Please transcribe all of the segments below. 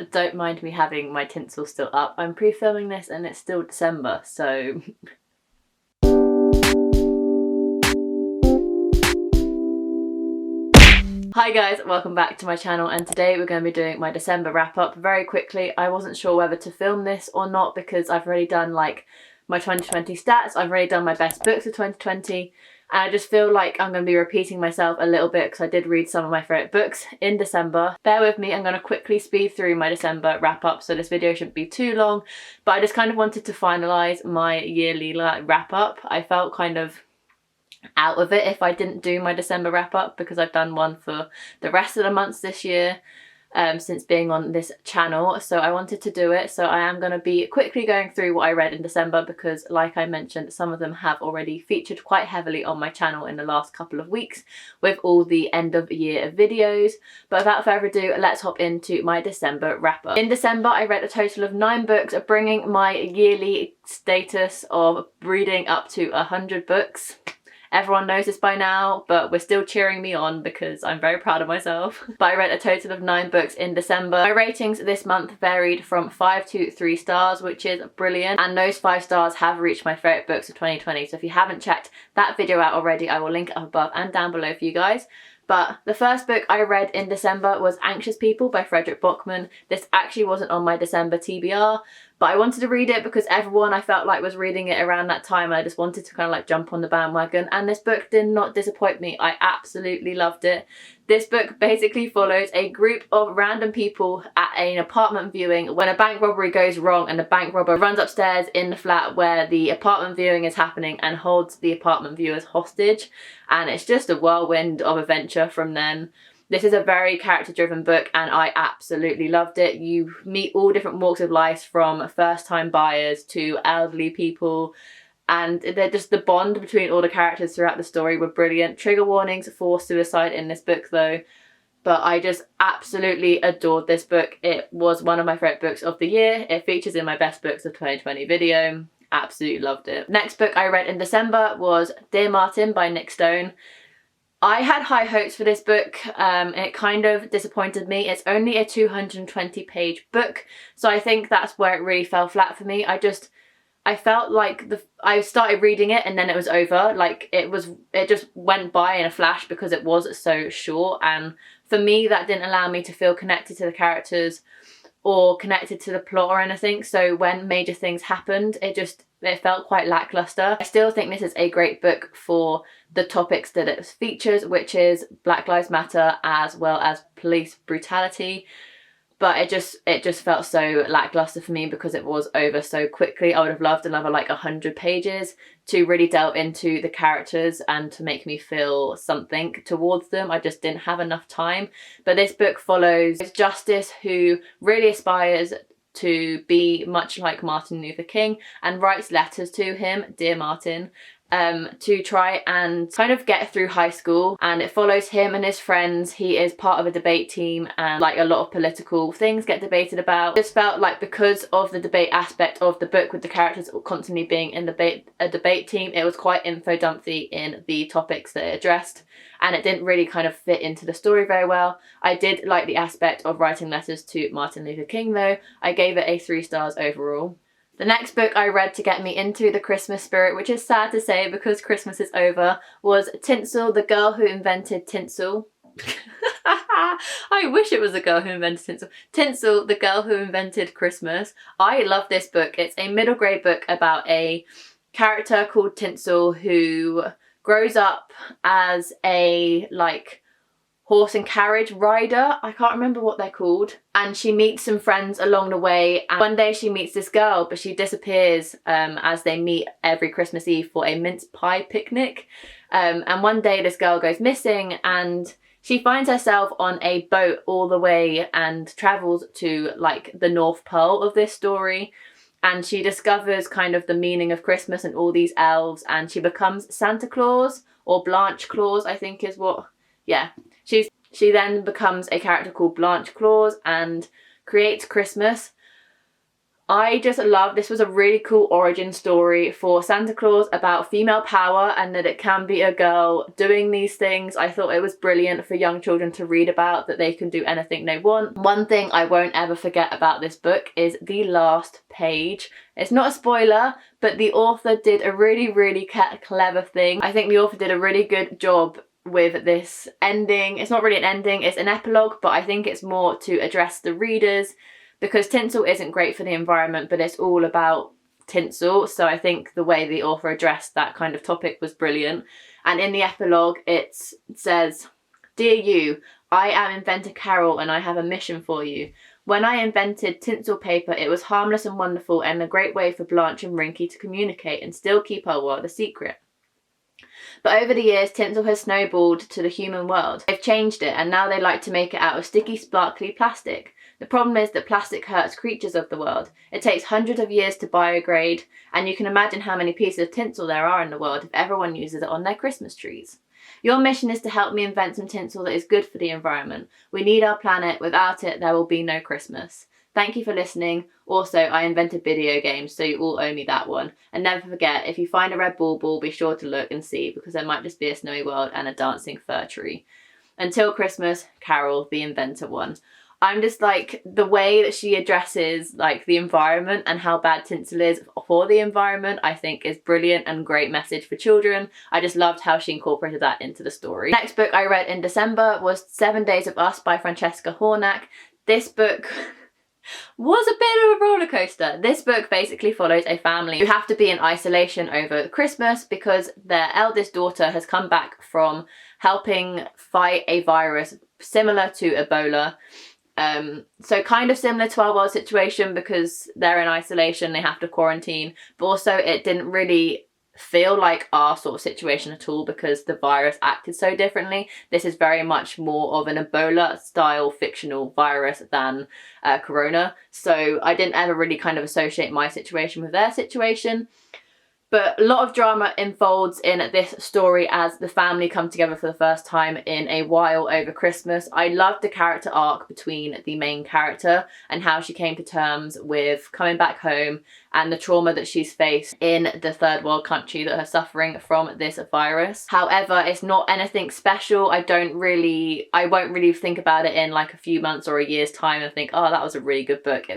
don't mind me having my tinsel still up. I'm pre-filming this and it's still December, so... Hi guys, welcome back to my channel, and today we're going to be doing my December wrap up very quickly. I wasn't sure whether to film this or not because I've already done like my 2020 stats, I've already done my best books of 2020, and I just feel like I'm going to be repeating myself a little bit because I did read some of my favourite books in December. Bear with me, I'm going to quickly speed through my December wrap up, so this video shouldn't be too long, but I just kind of wanted to finalise my yearly wrap up. I felt kind of out of it if I didn't do my December wrap up because I've done one for the rest of the months this year since being on this channel, so I wanted to do it. So I am going to be quickly going through what I read in December because, like I mentioned, some of them have already featured quite heavily on my channel in the last couple of weeks with all the end of year videos. But without further ado, let's hop into my December wrap up. In December I read a total of 9 books, bringing my yearly status of reading up to 100 books. Everyone knows this by now, but we're still cheering me on because I'm very proud of myself. But I read a total of 9 books in December. My ratings this month varied from 5 to 3 stars, which is brilliant. And those 5 stars have reached my favourite books of 2020. So if you haven't checked that video out already, I will link it up above and down below for you guys. But the first book I read in December was Anxious People by Fredrick. This actually wasn't on my December TBR, but I wanted to read it because everyone I felt like was reading it around that time. I just wanted to kind of like jump on the bandwagon, and this book did not disappoint me. I absolutely loved it. This book basically follows a group of random people at an apartment viewing when a bank robbery goes wrong, and the bank robber runs upstairs in the flat where the apartment viewing is happening and holds the apartment viewers hostage, and it's just a whirlwind of adventure from then. This is a very character-driven book and I absolutely loved it. You meet all different walks of life, from first-time buyers to elderly people, and they're just, the bond between all the characters throughout the story were brilliant. Trigger warnings for suicide in this book though, but I just absolutely adored this book. It was one of my favourite books of the year. It features in my best books of 2020 video. Absolutely loved it. Next book I read in December was Dear Martin by Nick Stone. I had high hopes for this book. It kind of disappointed me. It's only a 220 page book, so I think that's where it really fell flat for me. I felt like I started reading it and then it was over. Like it just went by in a flash because it was so short, and for me that didn't allow me to feel connected to the characters or connected to the plot or anything. So when major things happened, it felt quite lackluster. I still think this is a great book for the topics that it features, which is Black Lives Matter as well as police brutality. But it just felt so lackluster for me because it was over so quickly. I would have loved another like 100 pages to really delve into the characters and to make me feel something towards them. I just didn't have enough time. But this book follows Justice, who really aspires to be much like Martin Luther King and writes letters to him, Dear Martin, to try and kind of get through high school. And it follows him and his friends. He is part of a debate team, and like a lot of political things get debated about. Just felt like because of the debate aspect of the book, with the characters constantly being in a debate team, it was quite info dumpy in the topics that it addressed, and it didn't really kind of fit into the story very well. I did like the aspect of writing letters to Martin Luther King though. I gave it a 3 stars overall. The next book I read to get me into the Christmas spirit, which is sad to say because Christmas is over, was Tinsel, the Girl Who Invented Tinsel. I wish it was the girl who invented Tinsel. Tinsel, the Girl Who Invented Christmas. I love this book. It's a middle grade book about a character called Tinsel who grows up as a like horse and carriage rider. I can't remember what they're called. And she meets some friends along the way, and one day she meets this girl, but she disappears as they meet every Christmas Eve for a mince pie picnic. And one day this girl goes missing, and she finds herself on a boat all the way and travels to like the North Pole of this story. And she discovers kind of the meaning of Christmas and all these elves, and she becomes Santa Claus, or Blanche Claus, I think is what, yeah. She then becomes a character called Blanche Claus and creates Christmas. I just love, this was a really cool origin story for Santa Claus about female power and that it can be a girl doing these things. I thought it was brilliant for young children to read about, that they can do anything they want. One thing I won't ever forget about this book is the last page. It's not a spoiler, but the author did a really clever thing. I think the author did a really good job with this ending. It's not really an ending, it's an epilogue, but I think it's more to address the readers, because tinsel isn't great for the environment, but it's all about tinsel. So I think the way the author addressed that kind of topic was brilliant. And in the epilogue, it says, "Dear you, I am inventor Carol and I have a mission for you. When I invented tinsel paper, it was harmless and wonderful and a great way for Blanche and Rinky to communicate and still keep our world a secret. But over the years, tinsel has snowballed to the human world. They've changed it and now they like to make it out of sticky, sparkly plastic. The problem is that plastic hurts creatures of the world. It takes hundreds of years to biodegrade, and you can imagine how many pieces of tinsel there are in the world if everyone uses it on their Christmas trees. Your mission is to help me invent some tinsel that is good for the environment. We need our planet. Without it, there will be no Christmas. Thank you for listening. Also, I invented video games, so you all owe me that one. And never forget, if you find a red ball, be sure to look and see, because there might just be a snowy world and a dancing fir tree. Until Christmas, Carol, the inventor one." I'm just like, the way that she addresses like the environment and how bad tinsel is for the environment, I think is brilliant and great message for children. I just loved how she incorporated that into the story. Next book I read in December was 7 Days of Us by Francesca Hornak. This book was a bit of a roller coaster. This book basically follows a family who have to be in isolation over Christmas because their eldest daughter has come back from helping fight a virus similar to Ebola. So kind of similar to our world situation, because they're in isolation, they have to quarantine, but also it didn't really feel like our sort of situation at all because the virus acted so differently. This is very much more of an Ebola style fictional virus than Corona. So I didn't ever really kind of associate my situation with their situation. But a lot of drama unfolds in this story as the family come together for the first time in a while over Christmas. I loved the character arc between the main character and how she came to terms with coming back home and the trauma that she's faced in the third world country that are suffering from this virus. However, it's not anything special. I won't really think about it in like a few months or a year's time and think, oh, that was a really good book.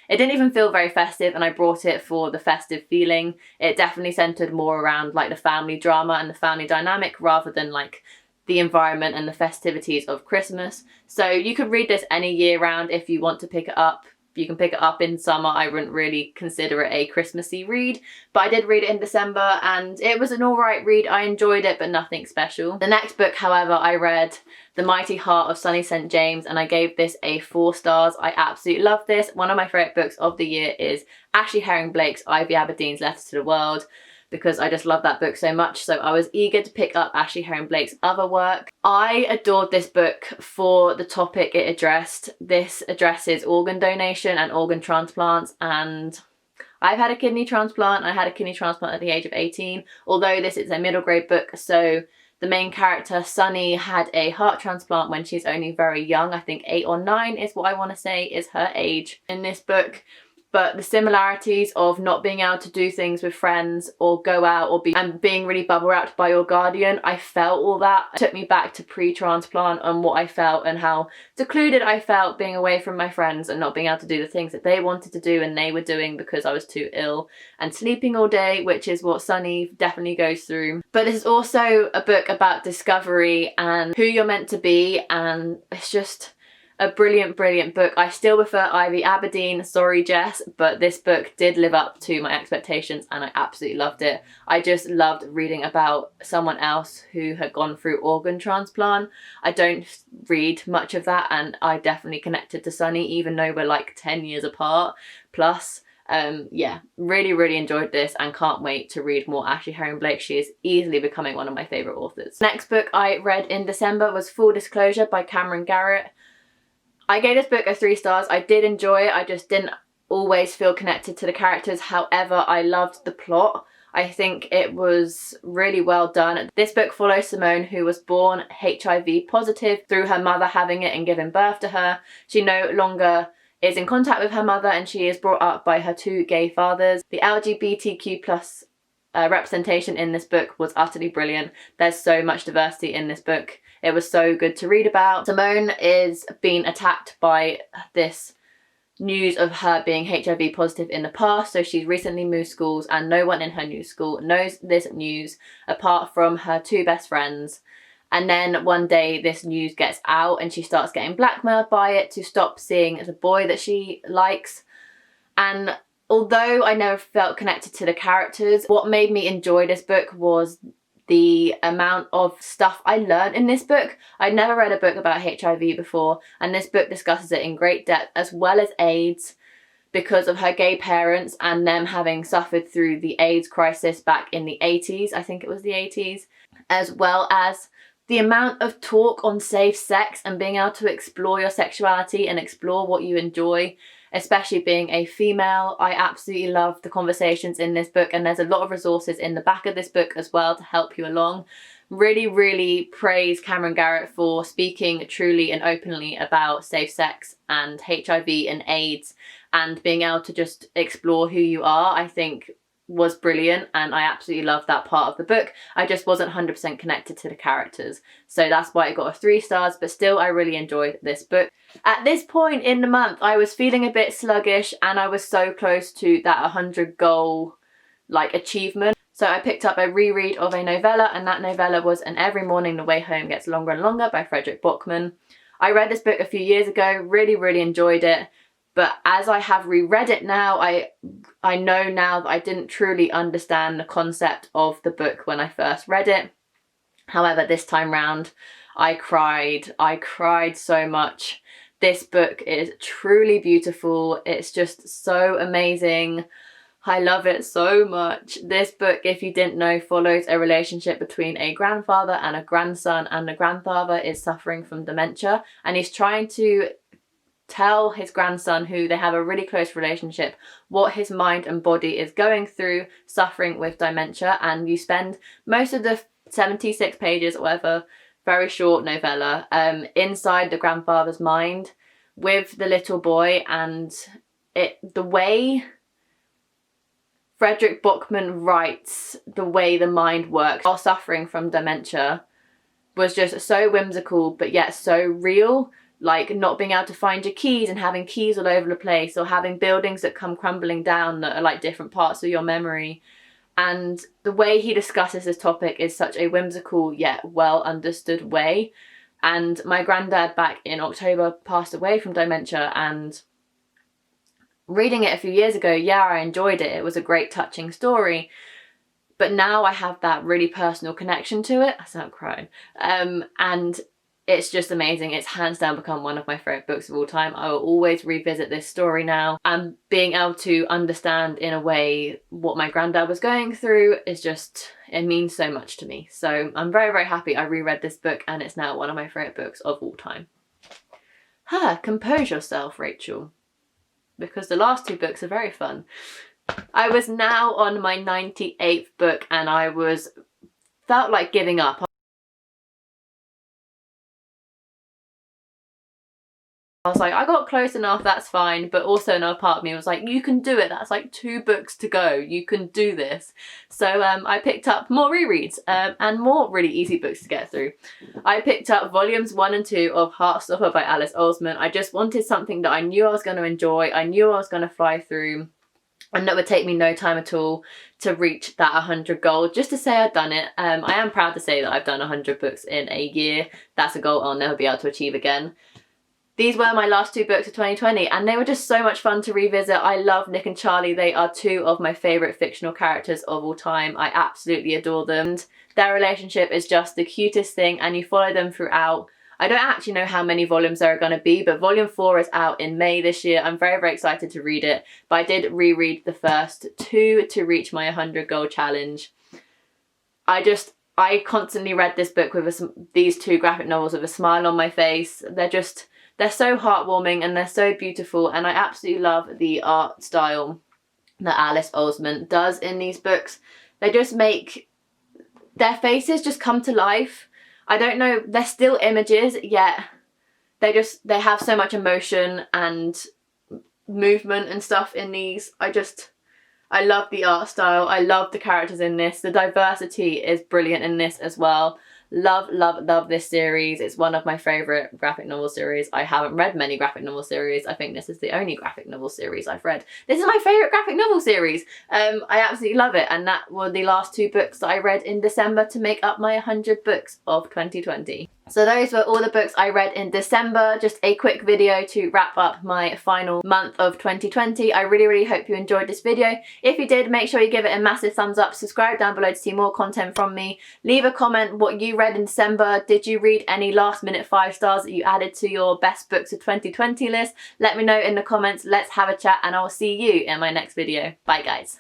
It didn't even feel very festive, and I brought it for the festive feeling. It definitely centered more around like the family drama and the family dynamic rather than like the environment and the festivities of Christmas. So you could read this any year round if you want to pick it up. You can pick it up in summer. I wouldn't really consider it a Christmassy read, but I did read it in December and it was an alright read. I enjoyed it, but nothing special. The next book, however, I read The Mighty Heart of Sunny St. James, and I gave this a 4 stars. I absolutely love this. One of my favourite books of the year is Ashey Blake's Ivy Aberdeen's Letters to the World, because I just love that book so much. So I was eager to pick up Ashey Blake's other work. I adored this book for the topic it addressed. This addresses organ donation and organ transplants, and I've had a kidney transplant. I had a kidney transplant at the age of 18, although this is a middle grade book. So the main character, Sunny, had a heart transplant when she's only very young. I think 8 or 9 is what I want to say is her age in this book. But the similarities of not being able to do things with friends or go out and being really bubble wrapped by your guardian, I felt all that. It took me back to pre-transplant and what I felt and how secluded I felt being away from my friends and not being able to do the things that they wanted to do and they were doing because I was too ill, and sleeping all day, which is what Sunny definitely goes through. But this is also a book about discovery and who you're meant to be, and it's just a brilliant book. I still prefer Ivy Aberdeen, sorry Jess, but this book did live up to my expectations and I absolutely loved it. I just loved reading about someone else who had gone through organ transplant. I don't read much of that, and I definitely connected to Sunny even though we're like 10 years apart plus. Yeah, really enjoyed this and can't wait to read more Ashey Blake. She is easily becoming one of my favourite authors. Next book I read in December was Full Disclosure by Camryn Garrett. I gave this book a 3 stars. I did enjoy it. I just didn't always feel connected to the characters. However, I loved the plot. I think it was really well done. This book follows Simone, who was born HIV positive through her mother having it and giving birth to her. She no longer is in contact with her mother, and she is brought up by her 2 gay fathers. The LGBTQ plus representation in this book was utterly brilliant. There's so much diversity in this book. It was so good to read about. Simone is being attacked by this news of her being HIV positive in the past, so she's recently moved schools, and no one in her new school knows this news apart from her 2 best friends. And then one day this news gets out and she starts getting blackmailed by it to stop seeing the boy that she likes. And although I never felt connected to the characters, what made me enjoy this book was the amount of stuff I learned in this book. I'd never read a book about HIV before, and this book discusses it in great depth, as well as AIDS, because of her gay parents and them having suffered through the AIDS crisis back in the 80s, I think it was the 80s, as well as the amount of talk on safe sex and being able to explore your sexuality and explore what you enjoy, especially being a female. I absolutely love the conversations in this book, and there's a lot of resources in the back of this book as well to help you along. Really, really praise Camryn Garrett for speaking truly and openly about safe sex and HIV and AIDS, and being able to just explore who you are, I think was brilliant, and I absolutely loved that part of the book. I just wasn't 100% connected to the characters, so that's why it got a 3 stars, but still I really enjoyed this book. At this point in the month I was feeling a bit sluggish, and I was so close to that 100 goal achievement, so I picked up a reread of a novella, and that novella was An Every Morning the Way Home Gets Longer and Longer by Fredrick Backman. I read this book a few years ago, really enjoyed it. But as I have reread it now, I know now that I didn't truly understand the concept of the book when I first read it. However, this time round, I cried. I cried so much. This book is truly beautiful. It's just so amazing. I love it so much. This book, if you didn't know, follows a relationship between a grandfather and a grandson, and the grandfather is suffering from dementia, and he's trying to tell his grandson, who they have a really close relationship, what his mind and body is going through suffering with dementia. And you spend most of the 76 pages or whatever, very short novella, inside the grandfather's mind with the little boy, and the way Fredrick Backman writes the way the mind works while suffering from dementia was just so whimsical but yet so real. Like not being able to find your keys and having keys all over the place, or having buildings that come crumbling down that are like different parts of your memory. And the way he discusses this topic is such a whimsical yet well understood way. And my granddad back in October passed away from dementia, and reading it a few years ago, yeah, I enjoyed it. It was a great touching story. But now I have that really personal connection to it. I start crying. And it's just amazing. It's hands down become one of my favourite books of all time. I will always revisit this story now, and being able to understand in a way what my granddad was going through is just, it means so much to me. So I'm very happy I reread this book, and it's now one of my favourite books of all time. Compose yourself, Rachel, because the last 2 books are very fun. I was now on my 98th book, and I felt like giving up. I was like, I got close enough, that's fine, but also another part of me was like, you can do it, that's like 2 books to go, you can do this. So I picked up more rereads and more really easy books to get through. I picked up volumes 1 and 2 of Heartstopper by Oseman. I just wanted something that I knew I was going to enjoy, I knew I was going to fly through, and that would take me no time at all to reach that 100 goal, just to say I've done it. I am proud to say that I've done 100 books in a year. That's a goal I'll never be able to achieve again. These were my last 2 books of 2020, and they were just so much fun to revisit. I love Nick and Charlie. They are 2 of my favourite fictional characters of all time. I absolutely adore them. And their relationship is just the cutest thing, and you follow them throughout. I don't actually know how many volumes there are going to be, but volume 4 is out in May this year. I'm very excited to read it, but I did reread the first 2 to reach my 100 goal challenge. I constantly read this book with these 2 graphic novels with a smile on my face. They're so heartwarming and they're so beautiful, and I absolutely love the art style that Oseman does in these books. They just make their faces just come to life. I don't know, they're still images, yet they have so much emotion, and movement and stuff in these. I love the art style. I love the characters in this. The diversity is brilliant in this as well. Love, love, love this series. It's one of my favourite graphic novel series. I haven't read many graphic novel series. I think this is the only graphic novel series I've read. This is my favourite graphic novel series. I absolutely love it. And that were the last 2 books that I read in December to make up my 100 books of 2020. So those were all the books I read in December. Just a quick video to wrap up my final month of 2020. I really, really hope you enjoyed this video. If you did, make sure you give it a massive thumbs up. Subscribe down below to see more content from me. Leave a comment what you read in December. Did you read any last minute 5 stars that you added to your best books of 2020 list? Let me know in the comments. Let's have a chat and I'll see you in my next video. Bye guys.